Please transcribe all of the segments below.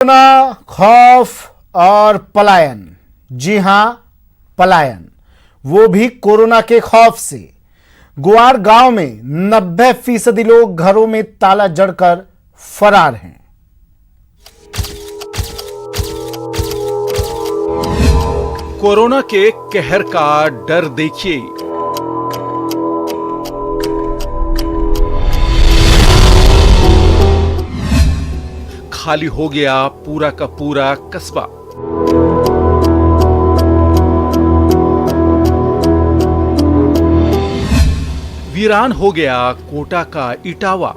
Corona, खौफ और पलायन। जी हां, पलायन, वो भी कोरोना के खौफ से। गुआर गांव में 90% लोग घरों में ताला जड़कर फरार हैं। कोरोना के कहर का डर देखिए। खाली हो गया पूरा का पूरा कस्बा। वीरान हो गया कोटा का इटावा।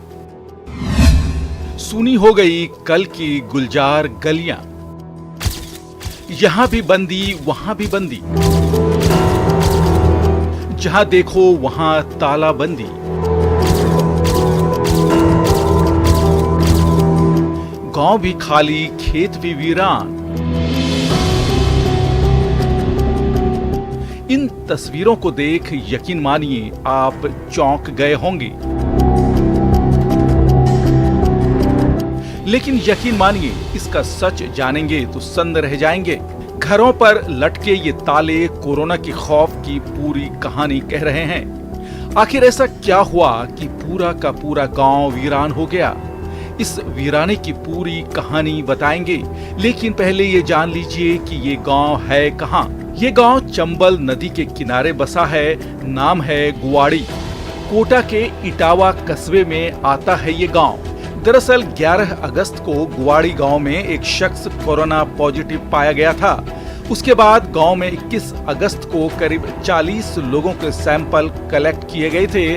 सूनी हो गई कल की गुलजार गलियां। यहां भी बंदी, वहां भी बंदी। जहां देखो वहां तालाबंदी। गांव भी खाली, खेत भी वीरान। इन तस्वीरों को देख यकीन मानिए आप चौंक गए होंगे, लेकिन यकीन मानिए इसका सच जानेंगे तो सन्न रह जाएंगे। घरों पर लटके ये ताले कोरोना की खौफ की पूरी कहानी कह रहे हैं। आखिर ऐसा क्या हुआ कि पूरा का पूरा गांव वीरान हो गया? इस वीराने की पूरी कहानी बताएंगे, लेकिन पहले ये जान लीजिए कि ये गांव है कहां। ये गांव चंबल नदी के किनारे बसा है। नाम है गुवाड़ी। कोटा के इटावा कस्बे में आता है ये गांव। दरअसल 11 अगस्त को गुवाड़ी गांव में एक शख्स कोरोना पॉजिटिव पाया गया था। उसके बाद गांव में 21 अगस्त को करीब 40 लोगों के सैंपल कलेक्ट किए गए थे,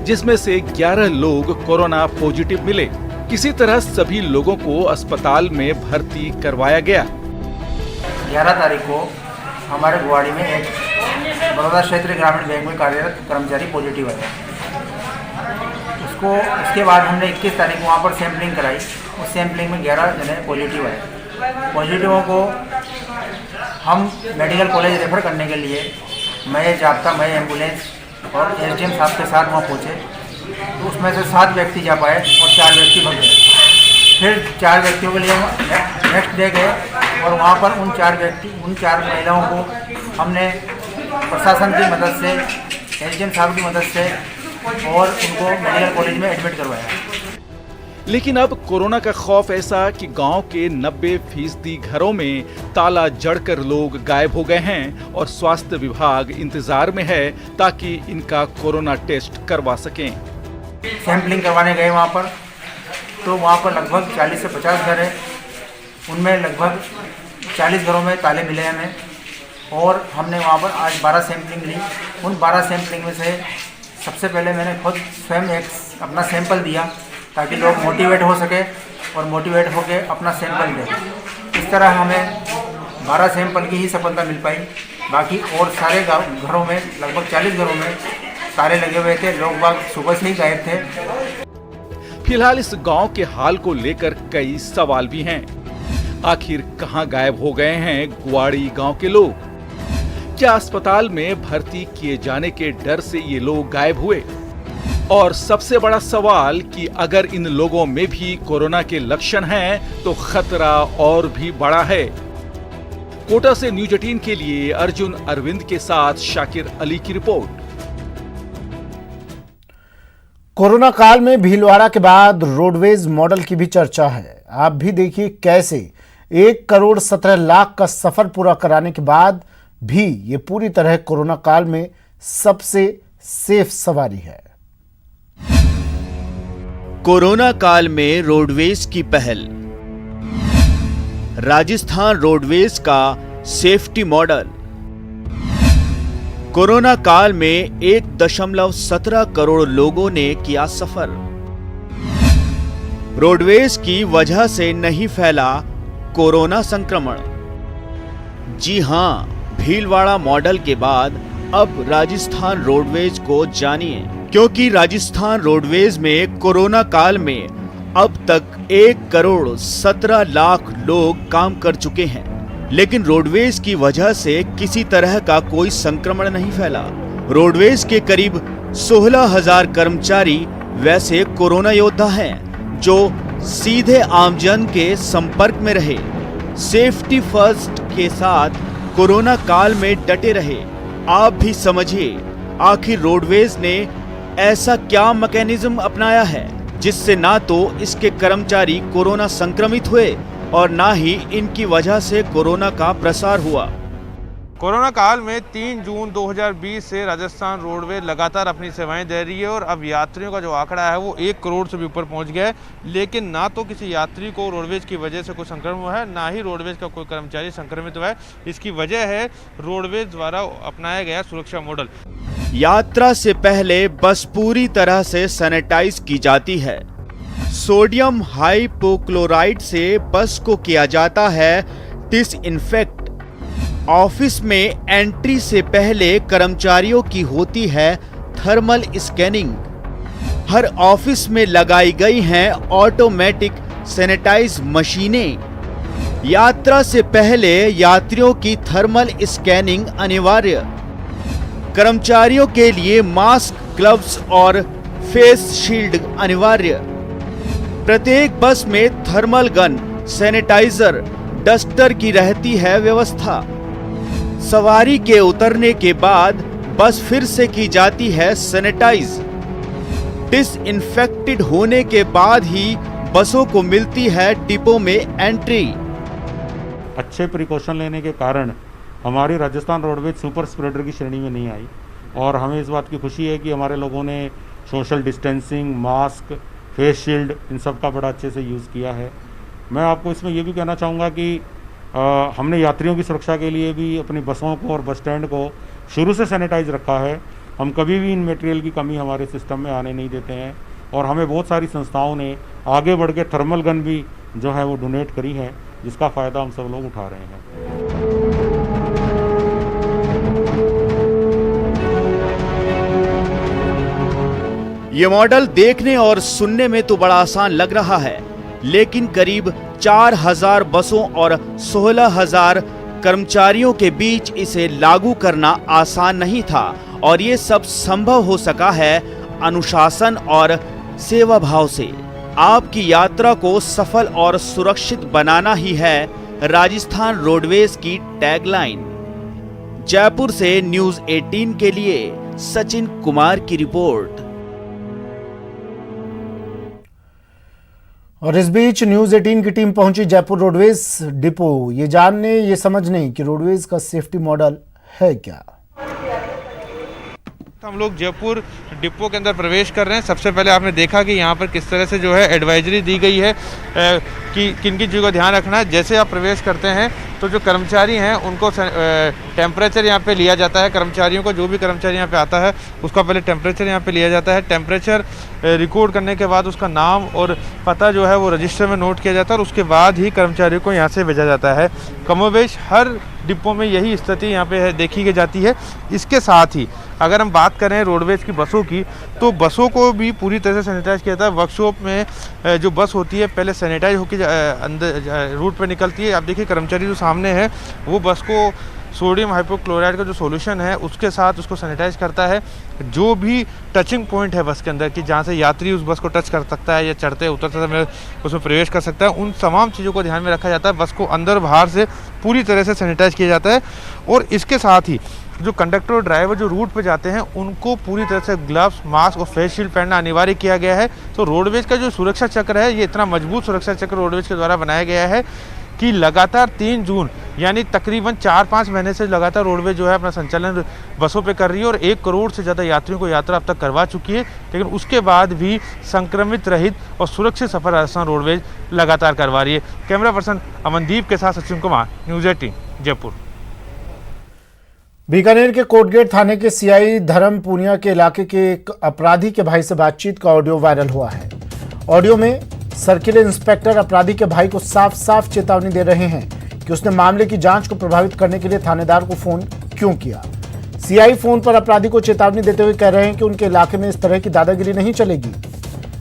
जिसमें से 11 लोग कोरोना पॉजिटिव मिले। किसी तरह सभी लोगों को अस्पताल में भर्ती करवाया गया। 11 तारीख को हमारे गुवाड़ी में एक बड़ौदा क्षेत्रीय ग्रामीण बैंक में कार्यरत कर्मचारी पॉजिटिव आया। उसके बाद हमने 21 तारीख को वहाँ पर सैंपलिंग कराई। उस सैंपलिंग में 11 जने पॉजिटिव आए। पॉजिटिवों को हम मेडिकल कॉलेज रेफर करने के लिए मैं जाब्ता, मैं एम्बुलेंस और एसडीएम साहब के साथ वहाँ पहुँचे। तो उसमें से 7 व्यक्ति जा पाए और 4 व्यक्ति भग गए। फिर 4 व्यक्तियों के लिए नेक्स्ट डे गए और वहाँ पर उन 4 महिलाओं को हमने प्रशासन की मदद से, एसडीएम साहब की मदद से और उनको मेडिकल कॉलेज में एडमिट करवाया। लेकिन अब कोरोना का खौफ ऐसा कि गांव के 90% घरों में ताला जड़कर लोग गायब हो गए हैं और स्वास्थ्य विभाग इंतजार में है ताकि इनका कोरोना टेस्ट करवा सकें। सैंपलिंग करवाने गए वहाँ पर, तो वहाँ पर लगभग 40 से 50 घर है। उनमें लगभग 40 घरों में ताले मिले हमें और हमने वहाँ पर आज 12 सैंपलिंग ली। उन 12 सैंपलिंग में से सबसे पहले मैंने खुद स्वयं एक अपना सैंपल दिया ताकि लोग मोटिवेट हो सके और मोटिवेट होके अपना सैंपल दें। इस तरह हमें 12 सैंपल की ही सफलता मिल पाई। बाकी और सारे घरों में, लगभग 40 घरों में ताले लगे हुए थे। लोग बाग सुबह से ही गायब थे। फिलहाल इस गांव के हाल को लेकर कई सवाल भी हैं। आखिर कहां गायब हो गए हैं गुवाड़ी गांव के लोग? क्या अस्पताल में भर्ती किए जाने के डर से ये लोग गायब हुए? और सबसे बड़ा सवाल कि अगर इन लोगों में भी कोरोना के लक्षण हैं तो खतरा और भी बड़ा है। कोटा से न्यूज 18 के लिए अर्जुन अरविंद के साथ शाकिर अली की रिपोर्ट। कोरोना काल में भीलवाड़ा के बाद रोडवेज मॉडल की भी चर्चा है। आप भी देखिए कैसे 1 करोड़ 17 लाख का सफर पूरा कराने के बाद भी ये पूरी तरह कोरोना काल में सबसे सेफ सवारी है। कोरोना काल में रोडवेज की पहल। राजस्थान रोडवेज का सेफ्टी मॉडल। कोरोना काल में 1.17 करोड़ लोगों ने किया सफर। रोडवेज की वजह से नहीं फैला कोरोना संक्रमण। जी हां, भीलवाड़ा मॉडल के बाद अब राजस्थान रोडवेज को जानिए, क्योंकि राजस्थान रोडवेज में कोरोना काल में अब तक 1 करोड़ 17 लाख लोग काम कर चुके हैं, लेकिन रोडवेज की वजह से किसी तरह का कोई संक्रमण नहीं फैला। रोडवेज के करीब 16,000 कर्मचारी वैसे कोरोना योद्धा हैं जो सीधे आमजन के संपर्क में रहे, सेफ्टी फर्स्ट के साथ कोरोना काल में डटे रहे। आप भी समझिए आखिर रोडवेज ने ऐसा क्या मैकेनिज्म अपनाया है जिससे ना तो इसके कर्मचारी कोरोना संक्रमित हुए और ना ही इनकी वजह से कोरोना का प्रसार हुआ। कोरोना काल में 3 जून 2020 से राजस्थान रोडवेज लगातार अपनी सेवाएं दे रही है और अब यात्रियों का जो आंकड़ा है वो 1 करोड़ से भी ऊपर पहुंच गया है। लेकिन ना तो किसी यात्री को रोडवेज की वजह से कोई संक्रमण हुआ है, ना ही रोडवेज का कोई कर्मचारी संक्रमित हुआ है। इसकी वजह है रोडवेज द्वारा अपनाया गया सुरक्षा मॉडल। यात्रा से पहले बस पूरी तरह से सैनिटाइज की जाती है। सोडियम हाइपोक्लोराइड से बस को किया जाता है डिसइंफेक्ट। ऑफिस में एंट्री से पहले कर्मचारियों की होती है थर्मल स्कैनिंग। हर ऑफिस में लगाई गई हैं ऑटोमेटिक सैनिटाइज मशीनें। यात्रा से पहले यात्रियों की थर्मल स्कैनिंग अनिवार्य। कर्मचारियों के लिए मास्क, ग्लव्स और फेस शील्ड अनिवार्य। प्रत्येक बस में थर्मल गन, सैनिटाइजर, डस्टर की रहती है व्यवस्था। सवारी के उतरने के बाद बस फिर से की जाती है सैनिटाइज। डिसइंफेक्टेड होने के बाद ही बसों को मिलती है डिपो में एंट्री। अच्छे प्रिकॉशन लेने के कारण हमारी राजस्थान रोडवेज सुपर स्प्रेडर की श्रेणी में नहीं आई और हमें इस बात की खुशी है कि हमारे लोगों ने social distancing, mask, face shield इन सब का बड़ा अच्छे से यूज़ किया है। मैं आपको इसमें ये भी कहना चाहूँगा कि हमने यात्रियों की सुरक्षा के लिए भी अपनी बसों को और बस स्टैंड को शुरू से सैनिटाइज रखा है। हम कभी भी इन मटेरियल की कमी हमारे सिस्टम में आने नहीं देते हैं और हमें बहुत सारी संस्थाओं ने आगे बढ़ के थर्मल गन भी जो है वो डोनेट करी है, जिसका फ़ायदा हम सब लोग उठा रहे हैं। ये मॉडल देखने और सुनने में तो बड़ा आसान लग रहा है, लेकिन करीब 4000 बसों और 16000 कर्मचारियों के बीच इसे लागू करना आसान नहीं था और ये सब संभव हो सका है अनुशासन और सेवा भाव से। आपकी यात्रा को सफल और सुरक्षित बनाना ही है राजस्थान रोडवेज की टैगलाइन। जयपुर से न्यूज़ 18 के लिए सचिन कुमार की रिपोर्ट। और इस बीच न्यूज़ 18 की टीम पहुंची जयपुर रोडवेज डिपो ये जानने, ये समझने कि रोडवेज का सेफ्टी मॉडल है क्या। हम लोग जयपुर डिपो के अंदर प्रवेश कर रहे हैं। सबसे पहले आपने देखा कि यहाँ पर किस तरह से जो है एडवाइजरी दी गई है कि किन किन चीज़ों का ध्यान रखना है। जैसे आप प्रवेश करते हैं तो जो कर्मचारी हैं उनको टेम्परेचर यहाँ पे लिया जाता है। कर्मचारियों को, जो भी कर्मचारी यहाँ पे आता है उसका पहले टेम्परेचर यहाँ पे लिया जाता है। टेम्परेचर रिकॉर्ड करने के बाद उसका नाम और पता जो है वो रजिस्टर में नोट किया जाता है और उसके बाद ही कर्मचारियों को यहाँ से भेजा जाता है। कमोबेश हर डिपो में यही स्थिति यहाँ पे देखी जाती है। इसके साथ ही अगर हम बात करें रोडवेज की बसों की, तो बसों को भी पूरी तरह से सैनिटाइज किया जाता है। वर्कशॉप में जो बस होती है पहले सैनिटाइज होकर अंदर रूट पे निकलती है। आप देखिए कर्मचारी जो सामने है वो बस को सोडियम हाइपोक्लोराइड का जो सॉल्यूशन है उसके साथ उसको सैनिटाइज करता है। जो भी टचिंग पॉइंट है बस के अंदर कि जहाँ से यात्री उस बस को टच कर सकता है या चढ़ते उतरते समय उसमें प्रवेश कर सकता है, उन तमाम चीज़ों को ध्यान में रखा जाता है। बस को अंदर बाहर से पूरी तरह से सैनिटाइज किया जाता है। और इसके साथ ही जो कंडक्टर और ड्राइवर जो रूट पे जाते हैं उनको पूरी तरह से ग्लव्स, मास्क और फेस शील्ड पहनना अनिवार्य किया गया है। तो रोडवेज का जो सुरक्षा चक्र है ये इतना मजबूत सुरक्षा चक्र रोडवेज के द्वारा बनाया गया है कि लगातार 3 जून यानी तकरीबन 4-5 महीने से लगातार रोडवेज जो है अपना संचालन बसों पे कर रही है और 1 करोड़ से ज़्यादा यात्रियों को यात्रा अब तक करवा चुकी है। लेकिन उसके बाद भी संक्रमित रहित और सुरक्षित सफर राजस्थान रोडवेज लगातार करवा रही है। कैमरा पर्सन अमनदीप के साथ सचिन कुमार, न्यूज़ 18 जयपुर। बीकानेर के कोटगेट थाने के सीआई धर्म पूनिया के इलाके के एक अपराधी के भाई से बातचीत का ऑडियो वायरल हुआ है। ऑडियो में सर्किल इंस्पेक्टर अपराधी के भाई को साफ साफ चेतावनी दे रहे हैं कि उसने मामले की जांच को प्रभावित करने के लिए थानेदार को फोन क्यों किया। सीआई फोन पर अपराधी को चेतावनी देते हुए कह रहे हैं कि उनके इलाके में इस तरह की दादागिरी नहीं चलेगी।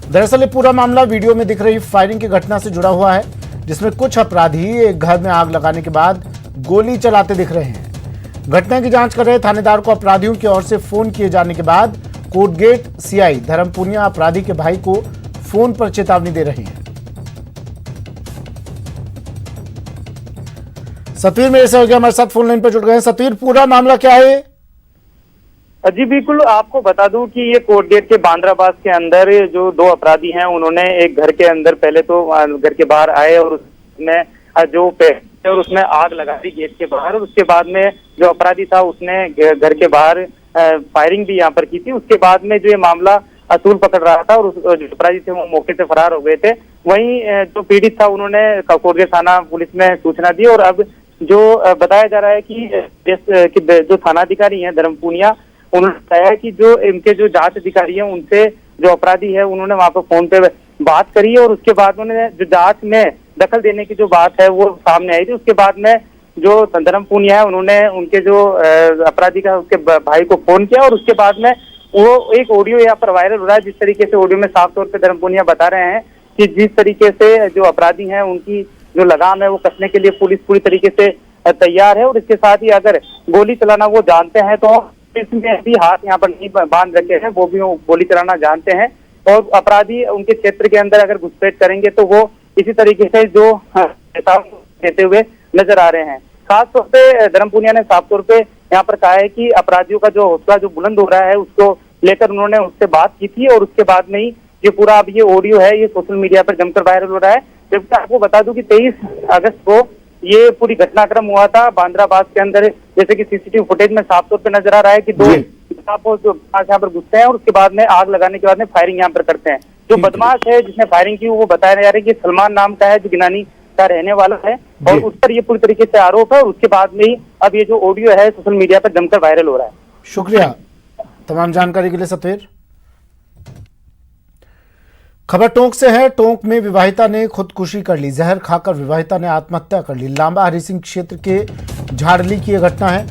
दरअसल ये पूरा मामला वीडियो में दिख रही फायरिंग की घटना से जुड़ा हुआ है, जिसमें कुछ अपराधी एक घर में आग लगाने के बाद गोली चलाते दिख रहे हैं। घटना की जांच कर रहे थानेदार को अपराधियों की ओर से फोन किए जाने के बाद कोटगेट सीआई धर्म पूनिया अपराधी के भाई को फोन पर चेतावनी दे रहे हैं। सतवीर मेरे से हो गया, हमारे साथ फोन लाइन पर जुड़ गए हैं। सतवीर, पूरा मामला क्या है? जी बिल्कुल, आपको बता दूं कि ये कोटगेट के बांद्राबाद के अंदर जो दो अपराधी हैं, उन्होंने एक घर के अंदर पहले तो घर के बाहर आए और उसमें जो और उसमें आग लगा दी गेट के बाहर, और उसके बाद में जो अपराधी था उसने घर के बाहर फायरिंग भी यहाँ पर की थी। उसके बाद में जो ये मामला असूल पकड़ रहा था और जो अपराधी थे वो मौके से फरार हो गए थे। वहीं जो पीड़ित था उन्होंने कोटगेट थाना पुलिस में सूचना दी और अब जो बताया जा रहा है कि जो थानाधिकारी हैं धर्म पूनिया, उन्होंने बताया कि जो इनके जो जांच अधिकारी हैं उनसे जो अपराधी है उन्होंने वहां पर फोन पे बात करी और उसके बाद उन्होंने जो जांच में दखल देने की जो बात है वो सामने आई थी। उसके बाद में जो धर्म पूनिया है उन्होंने उनके जो अपराधी का उसके भाई को फोन किया और उसके बाद में वो एक ऑडियो यहाँ पर वायरल हो रहा है, जिस तरीके से ऑडियो में साफ तौर पे धर्म पूनिया बता रहे हैं कि जिस तरीके से जो अपराधी हैं उनकी जो लगाम है वो कसने के लिए पुलिस पूरी तरीके से तैयार है और इसके साथ ही अगर गोली चलाना वो जानते हैं तो इसमें भी हाथ यहाँ पर नहीं बांध रखे हैं, वो भी गोली चलाना जानते हैं और अपराधी उनके क्षेत्र के अंदर अगर घुसपैठ करेंगे तो वो इसी तरीके से जो चेतावनी देते हुए नजर आ रहे हैं। खास तौर पे धर्म पूनिया ने साफ तौर पे यहाँ पर कहा है कि अपराधियों का जो हौसला जो बुलंद हो रहा है उसको लेकर उन्होंने उससे बात की थी और उसके बाद में ही ये पूरा अब ये ऑडियो है ये सोशल मीडिया पर जमकर वायरल हो रहा है। जबकि आपको बता दूं कि 23 अगस्त को ये पूरी घटनाक्रम हुआ था बांद्राबाद के अंदर, जैसे कि सीसीटीवी फुटेज में साफ तौर पे नजर आ रहा है कि दो जो यहाँ पर घुसते हैं और उसके बाद में आग लगाने के बाद में फायरिंग यहाँ पर करते हैं। जो बदमाश है जिसने फायरिंग की वो बताया जा रहा है कि सलमान नाम का है जो गिनानी का रहने वाला है और उस पर ये पूरी तरीके से आरोप है और उसके बाद में ही अब ये जो ऑडियो है सोशल मीडिया पर जमकर वायरल हो रहा है। शुक्रिया तमाम जानकारी के लिए सतवीर। खबर टोंक से है। टोंक में विवाहिता ने खुदकुशी कर ली, जहर खाकर विवाहिता ने आत्महत्या कर ली। लांबा हरि सिंह क्षेत्र के झाड़ली की यह घटना है।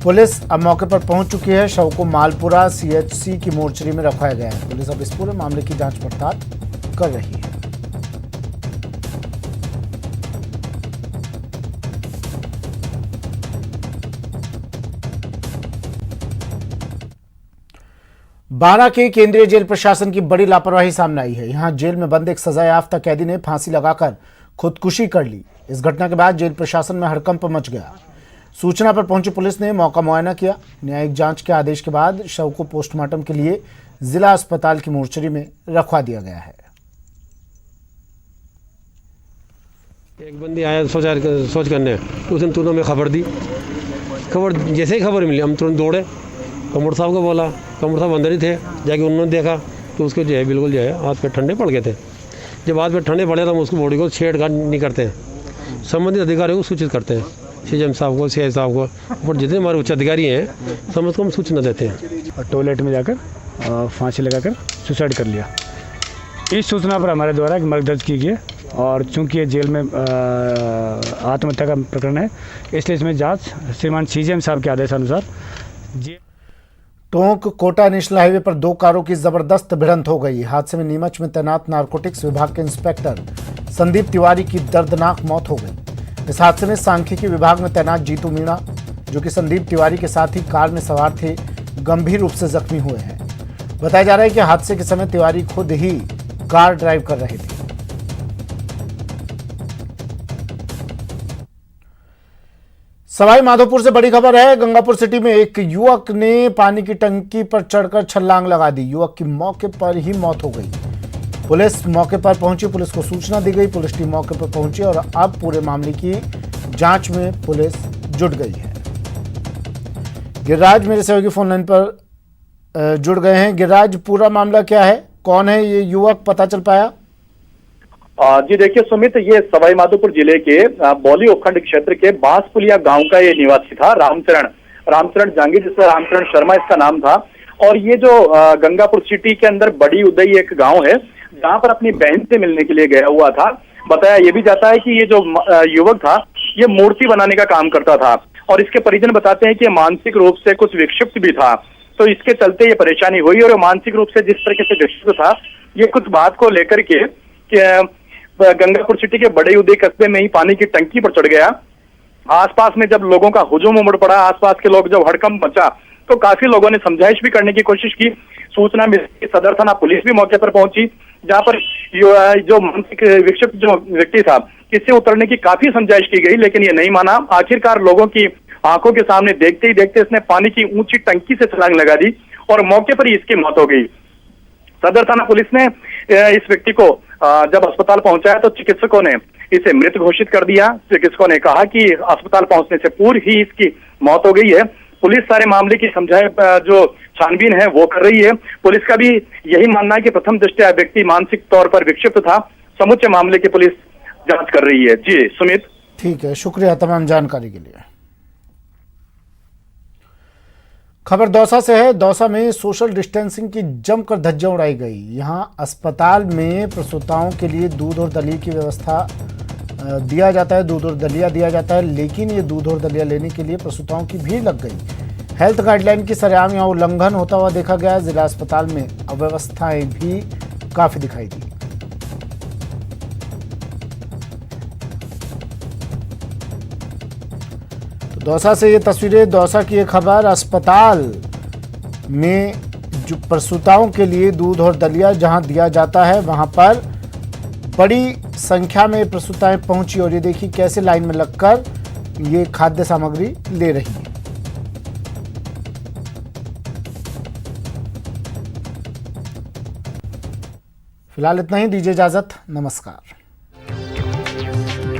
पुलिस अब मौके पर पहुंच चुकी है। शव को मालपुरा सीएचसी की मोर्चरी में रखवाया गया है। पुलिस अब इस पूरे मामले की जांच पड़ताल कर रही है। बारा के केंद्रीय जेल प्रशासन की बड़ी लापरवाही सामने आई है। यहां जेल में बंद एक सजायाफ्ता कैदी ने फांसी लगाकर खुदकुशी कर ली। इस घटना के बाद जेल प्रशासन में हड़कंप मच गया। सूचना पर पहुंची पुलिस ने मौका मुआयना किया। न्यायिक जांच के आदेश के बाद शव को पोस्टमार्टम के लिए जिला अस्पताल की मोर्चरी में रखवा दिया गया है। एक बंदी आया सोच करने, उसने तुरंत हमें खबर दी। जैसे ही खबर मिली हम तुरंत दौड़े, कमर साहब को बोला, कमर साहब अंदर ही थे। जाके उन्होंने देखा तो उसके जो है बिल्कुल जो है हाथ पे ठंडे पड़ गए थे। जब हाथ पे ठंडे पड़े तो हम उसको बॉडी को छेड़छाड़ नहीं करते हैं, संबंधित अधिकारियों को सूचित करते हैं, सीएम साहब को, सीआई साहब को, और जितने हमारे उच्च अधिकारी हैं सब उसको हम सूचना देते हैं। और टॉयलेट में जाकर फांसी लगाकर सुसाइड कर लिया। इस सूचना पर हमारे द्वारा एक मामला दर्ज की गई और चूंकि ये जेल में आत्महत्या का प्रकरण है इसलिए इसमें जाँच श्रीमान सीएम साहब के आदेशानुसार टोंक कोटा नेशनल हाईवे पर दो कारों की जबरदस्त भिड़ंत हो गई। हादसे में नीमच में तैनात नारकोटिक्स विभाग के इंस्पेक्टर संदीप तिवारी की दर्दनाक मौत हो गई। इस हादसे में सांख्यिकी विभाग में तैनात जीतू मीणा, जो कि संदीप तिवारी के साथ ही कार में सवार थे, गंभीर रूप से जख्मी हुए हैं। बताया जा रहा है कि हादसे के समय तिवारी खुद ही कार ड्राइव कर रहे थे। सवाई माधोपुर से बड़ी खबर है। गंगापुर सिटी में एक युवक ने पानी की टंकी पर चढ़कर छलांग लगा दी। युवक की मौके पर ही मौत हो गई। पुलिस मौके पर पहुंची, पुलिस को सूचना दी गई, पुलिस टीम मौके पर पहुंची और अब पूरे मामले की जांच में पुलिस जुट गई है। गिरिराज मेरे सहयोगी फोन लाइन पर जुड़ गए हैं। गिरिराज, पूरा मामला क्या है, कौन है ये युवक, पता चल पाया? जी देखिए सुमित, ये सवाई माधोपुर जिले के बौली उपखंड क्षेत्र के बांसपुलिया गांव का ये निवासी था रामचरण जांगी, जिसका रामचरण शर्मा इसका नाम था। और ये जो गंगापुर सिटी के अंदर बड़ी उदई एक गांव है जहां पर अपनी बहन से मिलने के लिए गया हुआ था। बताया ये भी जाता है कि ये जो युवक था ये मूर्ति बनाने का काम करता था और इसके परिजन बताते हैं कि मानसिक रूप से कुछ विक्षिप्त भी था, तो इसके चलते ये परेशानी हुई। और मानसिक रूप से जिस तरीके से विक्षिप्त था, ये कुछ बात को लेकर के गंगापुर सिटी के बड़े उदय कस्बे में ही पानी की टंकी पर चढ़ गया। आसपास में जब लोगों का हुजूम उमड़ पड़ा, आसपास के लोग जब हड़कंप मचा तो काफी लोगों ने समझाइश भी करने की कोशिश की। सूचना मिली, सदर थाना पुलिस भी मौके पर पहुंची, जहां पर जो मानसिक विक्षिप्त जो व्यक्ति था इससे उतरने की काफी समझाइश की गई, लेकिन ये नहीं माना। आखिरकार लोगों की आंखों के सामने देखते ही देखते इसने पानी की ऊंची टंकी से छलांग लगा दी और मौके पर ही इसकी मौत हो गई। सदर थाना पुलिस ने इस व्यक्ति को जब अस्पताल पहुंचाया तो चिकित्सकों ने इसे मृत घोषित कर दिया। चिकित्सकों ने कहा कि अस्पताल पहुंचने से पूर्व ही इसकी मौत हो गई है। पुलिस सारे मामले की समझाए जो छानबीन है वो कर रही है। पुलिस का भी यही मानना है कि प्रथम दृष्टया व्यक्ति मानसिक तौर पर विक्षिप्त था। समूचे मामले की पुलिस जांच कर रही है। जी सुमित। ठीक है, शुक्रिया तमाम जानकारी के लिए। खबर दौसा से है। दौसा में सोशल डिस्टेंसिंग की जमकर धज्जियां उड़ाई गई। यहां अस्पताल में प्रसूताओं के लिए दूध और दलिया की व्यवस्था दिया जाता है, दूध और दलिया दिया जाता है, लेकिन ये दूध और दलिया लेने के लिए प्रसूताओं की भीड़ लग गई। हेल्थ गाइडलाइन की सरेआम यहां उल्लंघन होता हुआ देखा गया। जिला अस्पताल में अव्यवस्थाएं भी काफी दिखाई दी। दौसा से ये तस्वीरें, दौसा की एक खबर। अस्पताल में जो प्रसूताओं के लिए दूध और दलिया जहां दिया जाता है वहां पर बड़ी संख्या में प्रसूताएं पहुंची और ये देखिए कैसे लाइन में लगकर ये खाद्य सामग्री ले रही हैं। फिलहाल इतना ही, दीजिए इजाजत, नमस्कार।